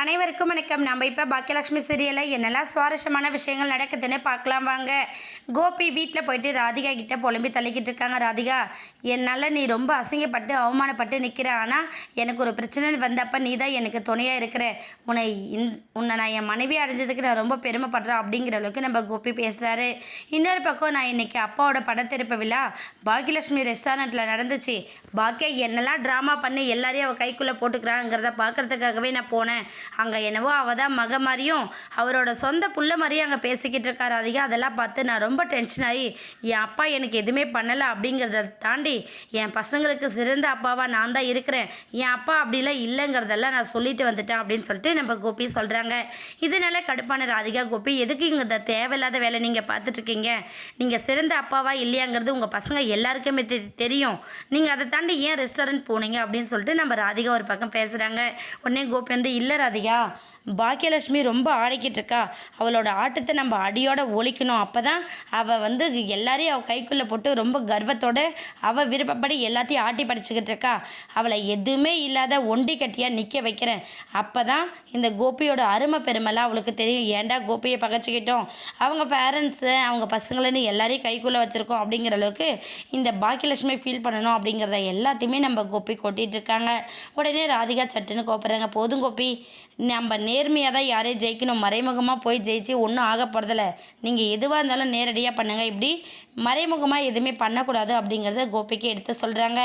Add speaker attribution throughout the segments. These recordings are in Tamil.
Speaker 1: அனைவருக்கும் வணக்கம். நம்ம இப்போ பாக்கியலட்சுமி சீரியலில் என்னெல்லாம் சுவாரஸ்யமான விஷயங்கள் நடக்குதுன்னு பார்க்கலாம் வாங்க. கோபி வீட்டில் போயிட்டு ராதிகா கிட்டே புலம்பி தள்ளிக்கிட்டு இருக்காங்க. ராதிகா, என்னால் நீ ரொம்ப அசிங்கப்பட்டு அவமானப்பட்டு நிற்கிற. ஆனால் எனக்கு ஒரு பிரச்சனை வந்தப்போ நீ தான் எனக்கு துணையாக இருக்கிற. உன்னை நான் என் மனைவி அடைஞ்சதுக்கு நான் ரொம்ப பெருமைப்படுறேன் அப்படிங்கிற அளவுக்கு நம்ம கோபி பேசுகிறாரு. இன்னொரு பக்கம் நான் இன்றைக்கி அப்பாவோட படத்திருப்பு விழா பாக்கியலட்சுமி ரெஸ்டாரண்ட்டில் நடந்துச்சு. பாக்கியா என்னெல்லாம் ட்ராமா பண்ணி எல்லாரையும் அவள் கைக்குள்ளே போட்டுக்கிறாங்கிறத பார்க்குறதுக்காகவே நான் போனேன். அங்கே என்னவோ அவள் தான் மக மாதிரியும் அவரோட சொந்த புள்ள மாதிரியும் அங்கே பேசிக்கிட்டு இருக்காரு. அதிகம் அதெல்லாம் பார்த்து நான் ரொம்ப டென்ஷன் ஆகி என் அப்பா எனக்கு எதுவுமே பண்ணலை அப்படிங்கிறத தாண்டி என் பசங்களுக்கு சிறந்த அப்பாவாக நான் தான் இருக்கிறேன், என் அப்பா அப்படிலாம் இல்லைங்கிறதெல்லாம் நான் சொல்லிட்டு வந்துட்டேன் அப்படின்னு சொல்லிட்டு நம்ம கோபி சொல்கிறாங்க. இதனால கடுப்பான ராதிகா, கோபி எதுக்கு இங்கே தேவையில்லாத வேலை நீங்கள் பார்த்துட்ருக்கீங்க? நீங்கள் சிறந்த அப்பாவா இல்லையாங்கிறது உங்கள் பசங்க எல்லாருக்குமே தெரியும். நீங்கள் அதை தாண்டி ஏன் ரெஸ்டாரண்ட் போனீங்க அப்படின்னு சொல்லிட்டு நம்ம ராதிகா ஒரு பக்கம் பேசுகிறாங்க. உடனே கோபி வந்து, இல்லை ராதிகா, பாக்கியலட்சுமி ரொம்ப ஆடிக்கிட்டு இருக்கா, அவளோட ஆட்டத்தை நம்ம அடியோட ஒழிக்கணும். அப்போ தான் அவள் வந்து எல்லாரையும் அவள் கைக்குள்ளே போட்டு ரொம்ப கர்வத்தோடு அவள் விருப்பப்படி எல்லாத்தையும் ஆட்டி படிச்சுக்கிட்டு இருக்கா. அவளை எதுவுமே இல்லாத ஒண்டி கட்டியாக நிற்க வைக்கிறேன். அப்போ தான் இந்த கோபியோட அருமை பெருமைலாம் அவளுக்கு தெரியும். ஏன்டா கோபியை பகச்சிக்கிட்டோம், அவங்க பேரண்ட்ஸு அவங்க பசங்களன்னு எல்லாரையும் கைக்குள்ளே வச்சுருக்கோம் அப்படிங்கிற அளவுக்கு இந்த பாக்கியலட்சுமி ஃபீல் பண்ணணும் அப்படிங்கிறத எல்லாத்தையுமே நம்ம கோபி கொட்டிகிட்டு இருக்காங்க. உடனே ராதிகா சட்டுன்னு கோப்புறாங்க. போதும் கோபி, நம்ம நேர்மையாக தான் யாரையும் ஜெயிக்கணும், மறைமுகமாக போய் ஜெயிச்சு ஒன்றும் ஆக போகிறதில்ல. நீங்கள் எதுவாக இருந்தாலும் நேரடியாக பண்ணுங்கள், இப்படி மறைமுகமாக எதுவுமே பண்ணக்கூடாது அப்படிங்கிறத கோபிக்கு எடுத்து சொல்கிறாங்க.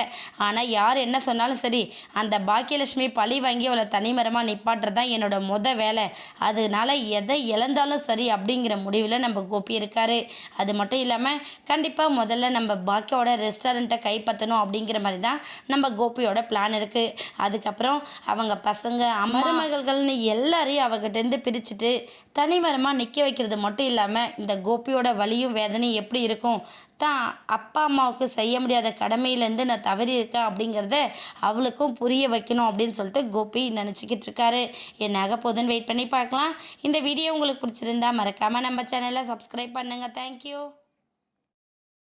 Speaker 1: ஆனால் யார் என்ன சொன்னாலும் சரி, அந்த பாக்கியலட்சுமி பழி வாங்கி அவளை தனிமரமாக நிப்பாட்டுறது தான் என்னோட வேலை. அதனால எதை இழந்தாலும் சரி அப்படிங்கிற முடிவில் நம்ம கோபி இருக்கார். அது மட்டும் இல்லாமல் கண்டிப்பாக முதல்ல நம்ம பாக்கியோட ரெஸ்டாரண்ட்டை கைப்பற்றணும் அப்படிங்கிற மாதிரி தான் நம்ம கோபியோட பிளான் இருக்குது. அதுக்கப்புறம் அவங்க பசங்க மருமகள்கள்னு எல்லாரையும் அவகிட்டேருந்து பிரிச்சுட்டு தனிமரமாக நிற்க வைக்கிறது மட்டும் இல்லாமல் இந்த கோபியோட வலியும் வேதனையும் எப்படி இருக்கும், தான் அப்பா அம்மாவுக்கு செய்ய முடியாத கடமையிலேருந்து நான் தவறி இருக்கேன் அப்படிங்கிறத அவளுக்கும் புரிய வைக்கணும் அப்படின்னு சொல்லிட்டு கோபி நினச்சிக்கிட்டு இருக்காரு. என்னாக போதுன்னு வெயிட் பண்ணி பார்க்கலாம். இந்த வீடியோ உங்களுக்கு பிடிச்சிருந்தா மறக்காமல் நம்ம சேனலை சப்ஸ்கிரைப் பண்ணுங்கள். தேங்க்யூ.